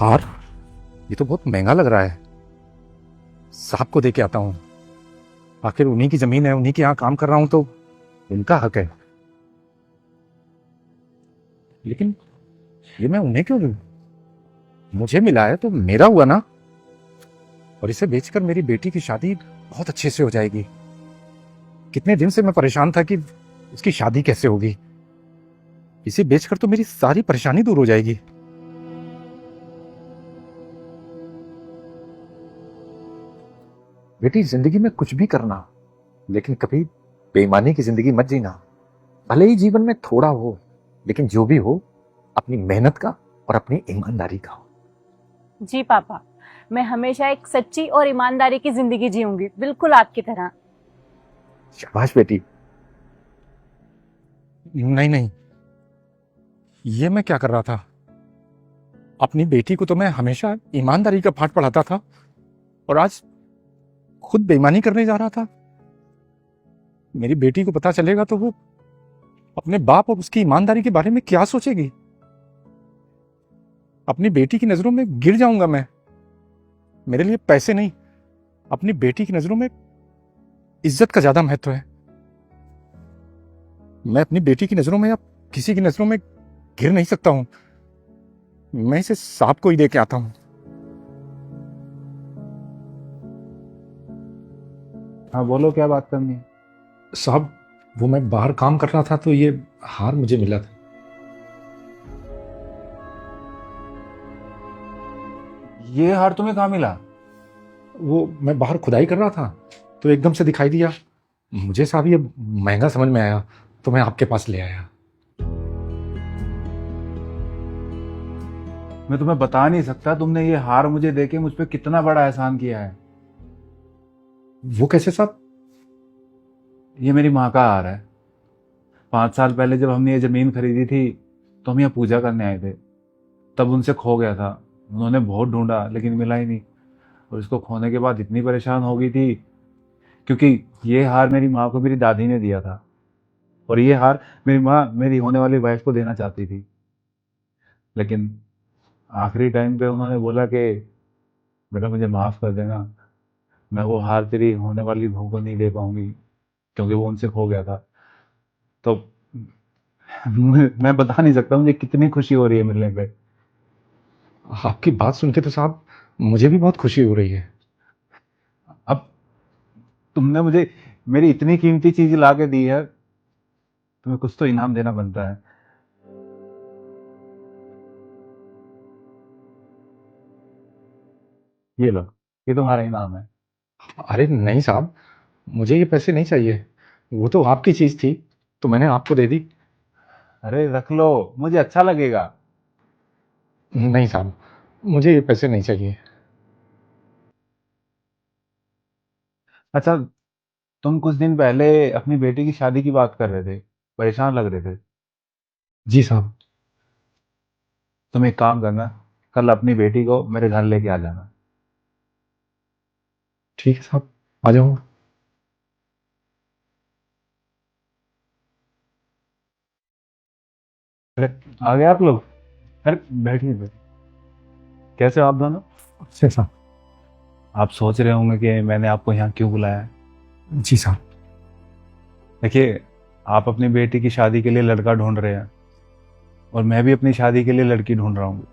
हार? ये तो बहुत महंगा लग रहा है। साहब को दे के आता हूँ। आखिर उन्हीं की जमीन है, उन्हीं के यहाँ काम कर रहा हूं तो उनका हक है। लेकिन ये मैं उन्हें क्यों दूं? मुझे मिला है तो मेरा हुआ ना। और इसे बेचकर मेरी बेटी की शादी बहुत अच्छे से हो जाएगी। कितने दिन से मैं परेशान था कि इसकी शादी कैसे होगी। इसे बेचकर तो मेरी सारी परेशानी दूर हो जाएगी। बेटी, जिंदगी में कुछ भी करना, लेकिन कभी बेईमानी की जिंदगी मत जीना। भले ही जीवन में थोड़ा हो, लेकिन जो भी हो अपनी मेहनत का और अपनी ईमानदारी का हो। जी पापा, मैं हमेशा एक सच्ची और ईमानदारी की जिंदगी जीऊंगी, बिल्कुल आपकी तरह। शाबाश बेटी। नहीं नहीं, ये मैं क्या कर रहा था? अपनी बेटी को तो मैं हमेशा ईमानदारी का पाठ पढ़ाता था और आज खुद बेईमानी करने जा रहा था। मेरी बेटी को पता चलेगा तो वो अपने बाप और उसकी ईमानदारी के बारे में क्या सोचेगी। अपनी बेटी की नजरों में गिर जाऊंगा मैं। मेरे लिए पैसे नहीं, अपनी बेटी की नजरों में इज्जत का ज्यादा महत्व है। मैं अपनी बेटी की नजरों में या किसी की नजरों में गिर नहीं सकता हूं। मैं इसे साहब को ही दे के आता हूं। हाँ बोलो, क्या बात करनी है? साहब, वो मैं बाहर काम कर रहा था तो ये हार मुझे मिला था। ये हार तुम्हें कहाँ मिला? वो मैं बाहर खुदाई कर रहा था तो एकदम से दिखाई दिया। मुझे साहब ये महंगा समझ में आया तो मैं आपके पास ले आया। मैं तुम्हें बता नहीं सकता तुमने ये हार मुझे देके मुझ पे कितना बड़ा एहसान किया है। वो कैसे साहब? ये मेरी माँ का हार है। 5 साल पहले जब हमने ये जमीन खरीदी थी तो हम यहाँ पूजा करने आए थे। तब उनसे खो गया था। उन्होंने बहुत ढूंढा लेकिन मिला ही नहीं। और इसको खोने के बाद इतनी परेशान हो गई थी, क्योंकि ये हार मेरी माँ को मेरी दादी ने दिया था। और ये हार मेरी माँ मेरी होने वाली वाइफ को देना चाहती थी, लेकिन आखिरी टाइम पे उन्होंने बोला कि बेटा मुझे माफ़ कर देना, मैं वो हार तेरी होने वाली बहू को नहीं दे पाऊंगी, क्योंकि वो उनसे खो गया था। तो मैं बता नहीं सकता मुझे कितनी खुशी हो रही है मिलने पे। आपकी बात सुन के तो साहब मुझे भी बहुत खुशी हो रही है। अब तुमने मुझे मेरी इतनी कीमती चीज ला के दी है, तुम्हें कुछ तो इनाम देना बनता है। ये लो, ये तुम्हारा इनाम है। अरे नहीं साहब, मुझे ये पैसे नहीं चाहिए। वो तो आपकी चीज थी तो मैंने आपको दे दी। अरे रख लो, मुझे अच्छा लगेगा। नहीं साहब, मुझे ये पैसे नहीं चाहिए। अच्छा, तुम कुछ दिन पहले अपनी बेटी की शादी की बात कर रहे थे, परेशान लग रहे थे। जी साहब। तुम एक काम करना, कल अपनी बेटी को मेरे घर लेके आ जाना। ठीक है साहब, आ जाऊंगा। अरे आ गए आप लोग? अरे बैठिए बैठिए। कैसे हो आप दोनों? अच्छे साहब। आप सोच रहे होंगे कि मैंने आपको यहाँ क्यों बुलाया है। जी साहब। देखिए, आप अपनी बेटी की शादी के लिए लड़का ढूंढ रहे हैं और मैं भी अपनी शादी के लिए लड़की ढूंढ रहा हूँ।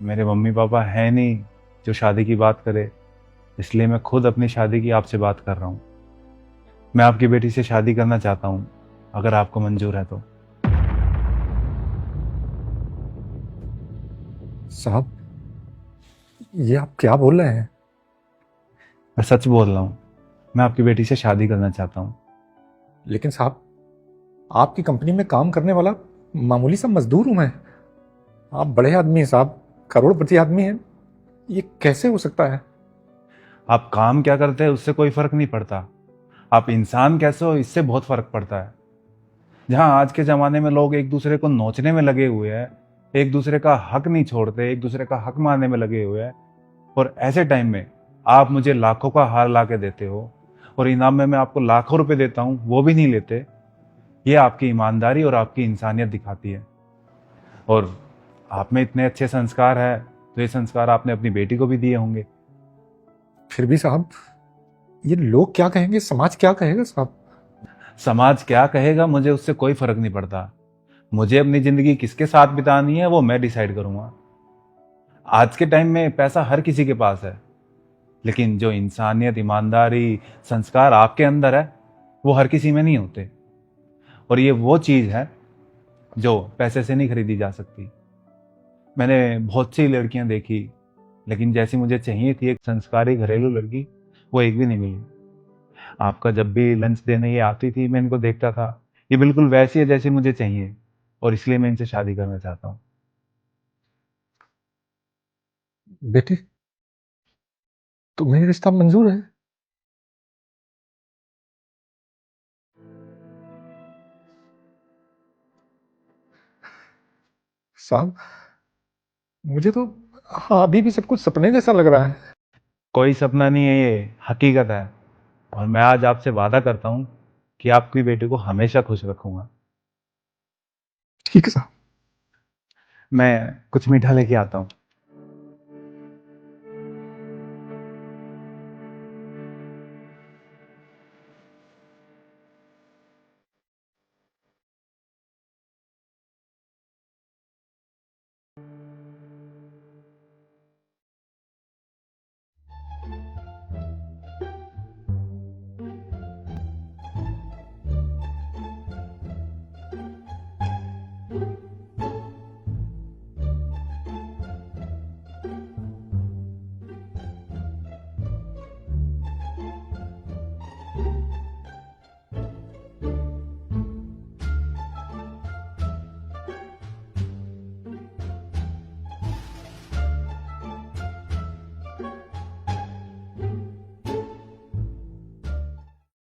मेरे मम्मी पापा हैं नहीं जो शादी की बात करे, इसलिए मैं खुद अपनी शादी की आपसे बात कर रहा हूँ। मैं आपकी बेटी से शादी करना चाहता हूँ, अगर आपको मंजूर है तो। साहब, ये आप क्या बोल रहे हैं? मैं सच बोल रहा हूँ, मैं आपकी बेटी से शादी करना चाहता हूँ। लेकिन साहब, आपकी कंपनी में काम करने वाला मामूली सा मजदूर हूं मैं। आप बड़े आदमी हैं साहब, करोड़पति आदमी हैं। ये कैसे हो सकता है? आप काम क्या करते हैं उससे कोई फर्क नहीं पड़ता, आप इंसान कैसे हो इससे बहुत फर्क पड़ता है। जहाँ आज के ज़माने में लोग एक दूसरे को नोचने में लगे हुए हैं, एक दूसरे का हक नहीं छोड़ते, एक दूसरे का हक मारने में लगे हुए हैं, और ऐसे टाइम में आप मुझे लाखों का हार ला के देते हो और इनाम में मैं आपको लाखों रुपए देता हूँ, वो भी नहीं लेते। ये आपकी ईमानदारी और आपकी इंसानियत दिखाती है। और आप में इतने अच्छे संस्कार है तो ये संस्कार आपने अपनी बेटी को भी दिए होंगे। फिर भी साहब, ये लोग क्या कहेंगे, समाज क्या कहेगा साहब? समाज क्या कहेगा मुझे उससे कोई फर्क नहीं पड़ता। मुझे अपनी जिंदगी किसके साथ बितानी है वो मैं डिसाइड करूंगा। आज के टाइम में पैसा हर किसी के पास है, लेकिन जो इंसानियत, ईमानदारी, संस्कार आपके अंदर है वो हर किसी में नहीं होते। और ये वो चीज है जो पैसे से नहीं खरीदी जा सकती। मैंने बहुत सी लड़कियां देखी, लेकिन जैसी मुझे चाहिए थी एक संस्कारी घरेलू लड़की, वो एक भी नहीं मिली। आपका जब भी लंच देने ये आती थी, मैं इनको देखता था, ये बिल्कुल वैसी है जैसी मुझे चाहिए, और इसलिए मैं इनसे शादी करना चाहता हूँ। बेटी, तुम्हें ये रिश्ता मंजूर है? साहब, मुझे तो हाँ अभी भी सब कुछ सपने जैसा लग रहा है। कोई सपना नहीं है, ये हकीकत है। और मैं आज आपसे वादा करता हूँ कि आपकी बेटी को हमेशा खुश रखूंगा। ठीक है साहब। मैं कुछ मीठा लेके आता हूँ।